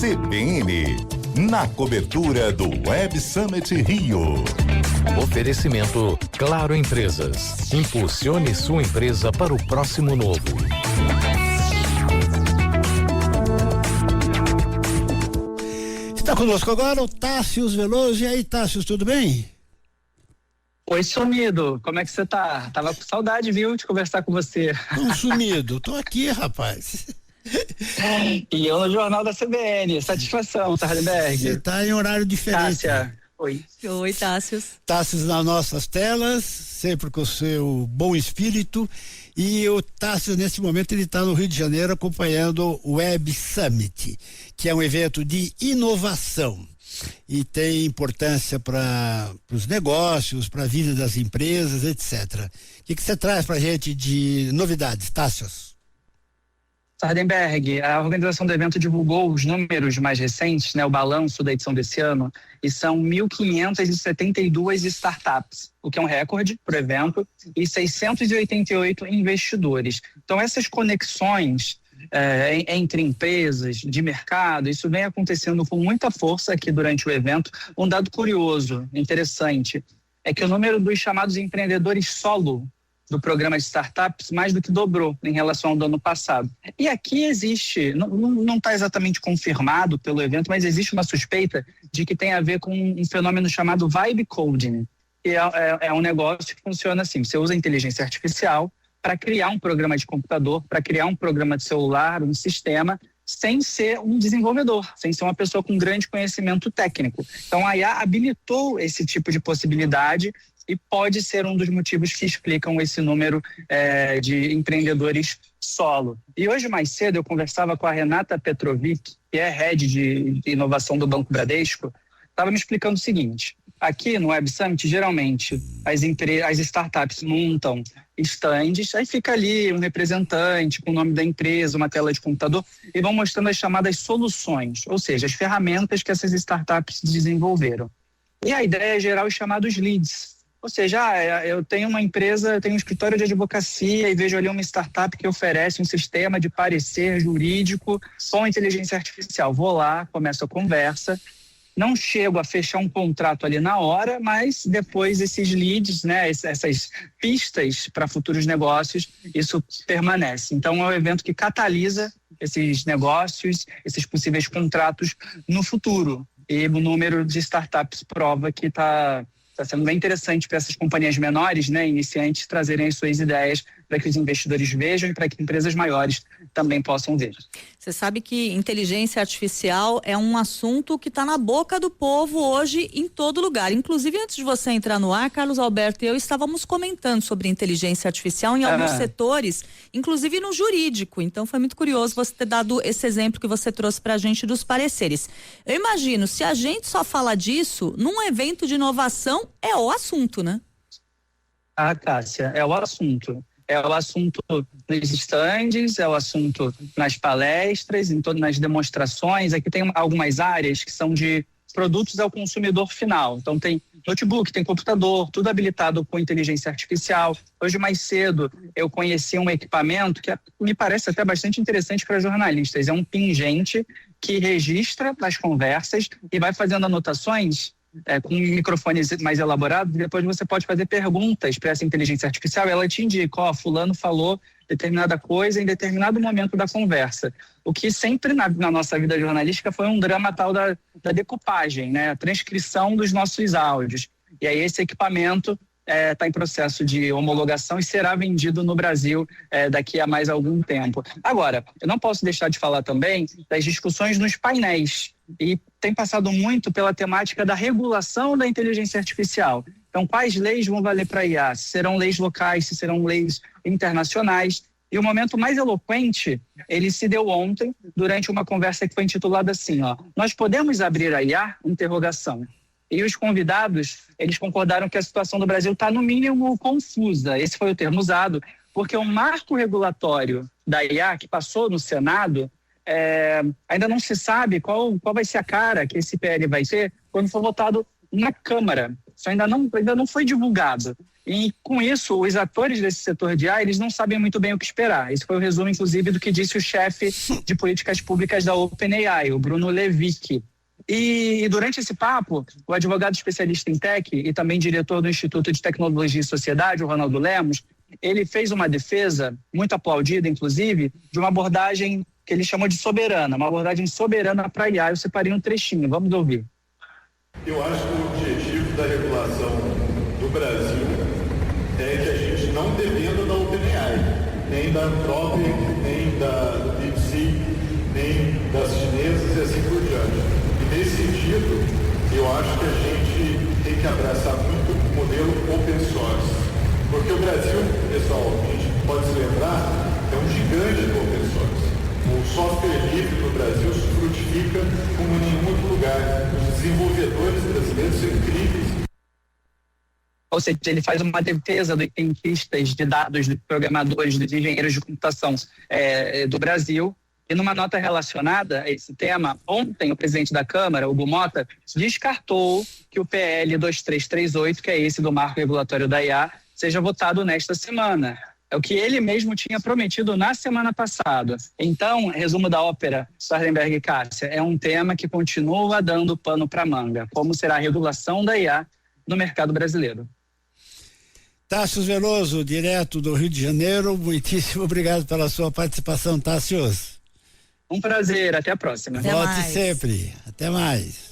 CBN, na cobertura do Web Summit Rio. Oferecimento Claro Empresas. Impulsione sua empresa para o próximo novo. Está conosco agora o Tássius Veloso. E aí, Tássius, tudo bem? Oi, sumido, como é que você tá? Tava com saudade, viu, de conversar com você. Não, sumido, tô aqui, rapaz. E eu no Jornal da CBN, satisfação, Sardenberg. Você tá em horário diferente. Tássia, oi. Oi, Tássius. Tássius nas nossas telas, sempre com o seu bom espírito. E o Tássius, nesse momento, ele está no Rio de Janeiro acompanhando o Web Summit, que é um evento de inovação e tem importância para os negócios, para a vida das empresas, etc. O que você traz para a gente de novidades, Tássius? Sardenberg, a organização do evento divulgou os números mais recentes, né, o balanço da edição desse ano, e são 1.572 startups, o que é um recorde para o evento, e 688 investidores. Então, essas conexões entre empresas, de mercado, isso vem acontecendo com muita força aqui durante o evento. Um dado curioso, interessante, é que o número dos chamados empreendedores solo do programa de startups mais do que dobrou em relação ao do ano passado. E aqui existe, não está exatamente confirmado pelo evento, mas existe uma suspeita de que tem a ver com um fenômeno chamado vibe coding, que é um negócio que funciona assim: você usa a inteligência artificial para criar um programa de computador, para criar um programa de celular, um sistema, sem ser um desenvolvedor, sem ser uma pessoa com grande conhecimento técnico. Então a IA habilitou esse tipo de possibilidade e pode ser um dos motivos que explicam esse número de empreendedores solo. E hoje mais cedo eu conversava com a Renata Petrovic, que é head de inovação do Banco Bradesco, estava me explicando o seguinte: aqui no Web Summit, geralmente, as startups montam estandes, aí fica ali um representante com o nome da empresa, uma tela de computador, e vão mostrando as chamadas soluções, ou seja, as ferramentas que essas startups desenvolveram. E a ideia é gerar os chamados leads. Ou seja, eu tenho uma empresa, eu tenho um escritório de advocacia e vejo ali uma startup que oferece um sistema de parecer jurídico com inteligência artificial. Vou lá, começo a conversa, não chego a fechar um contrato ali na hora, mas depois esses leads, né, essas pistas para futuros negócios, isso permanece. Então é um evento que catalisa esses negócios, esses possíveis contratos no futuro. E o número de startups prova que está sendo bem interessante para essas companhias menores, né, iniciantes, trazerem as suas ideias para que os investidores vejam e para que empresas maiores também possam ver. Você sabe que inteligência artificial é um assunto que está na boca do povo hoje em todo lugar. Inclusive, antes de você entrar no ar, Carlos Alberto e eu estávamos comentando sobre inteligência artificial em alguns setores, inclusive no jurídico. Então, foi muito curioso você ter dado esse exemplo que você trouxe para a gente dos pareceres. Eu imagino, se a gente só fala disso, num evento de inovação, é o assunto, né? Cássia, é o assunto. É o assunto nos estandes, é o assunto nas palestras, nas demonstrações. Aqui tem algumas áreas que são de produtos ao consumidor final. Então tem notebook, tem computador, tudo habilitado com inteligência artificial. Hoje mais cedo eu conheci um equipamento que me parece até bastante interessante para jornalistas. É um pingente que registra as conversas e vai fazendo anotações com microfones mais elaborados, e depois você pode fazer perguntas para essa inteligência artificial e ela te indica, fulano falou determinada coisa em determinado momento da conversa. O que sempre na nossa vida jornalística foi um drama tal da decupagem, né? A transcrição dos nossos áudios. E aí esse equipamento está em processo de homologação e será vendido no Brasil daqui a mais algum tempo. Agora, eu não posso deixar de falar também das discussões nos painéis, e tem passado muito pela temática da regulação da inteligência artificial. Então, quais leis vão valer para a IA? Se serão leis locais, se serão leis internacionais? E o momento mais eloquente, ele se deu ontem, durante uma conversa que foi intitulada assim, nós podemos abrir a IA? Interrogação. E os convidados, eles concordaram que a situação do Brasil está, no mínimo, confusa. Esse foi o termo usado, porque o marco regulatório da IA, que passou no Senado, ainda não se sabe qual vai ser a cara que esse PL vai ter quando for votado na Câmara. Isso ainda não foi divulgado. E com isso, os atores desse setor de IA, eles não sabem muito bem o que esperar. Esse foi o resumo, inclusive, do que disse o chefe de políticas públicas da OpenAI, o Bruno Levicki. E durante esse papo, o advogado especialista em tech e também diretor do Instituto de Tecnologia e Sociedade, o Ronaldo Lemos, ele fez uma defesa, muito aplaudida, inclusive, de uma abordagem que ele chamou de soberana, uma abordagem soberana para a IA. Eu separei um trechinho, vamos ouvir. Eu acho que o objetivo da regulação do Brasil é que a gente não dependa da OpenAI, nem da Anthropic, nem da DeepSeek, nem das chinesas e assim por diante. E nesse sentido, eu acho que a gente tem que abraçar muito o modelo open source. Porque o Brasil, pessoal, a gente pode se lembrar, é um gigante do open source. O software livre no Brasil frutifica como em nenhum outro lugar. Os desenvolvedores brasileiros são incríveis. Ou seja, ele faz uma defesa dos cientistas de dados, dos programadores, dos engenheiros de computação do Brasil. E numa nota relacionada a esse tema, ontem o presidente da Câmara, Hugo Mota, descartou que o PL 2338, que é esse do marco regulatório da IA, seja votado nesta semana. É o que ele mesmo tinha prometido na semana passada. Então, resumo da ópera, Sardenberg e Cássia, é um tema que continua dando pano para manga. Como será a regulação da IA no mercado brasileiro? Tássio Veloso, direto do Rio de Janeiro, muitíssimo obrigado pela sua participação, Tássio. Um prazer, até a próxima. Volte sempre, até mais.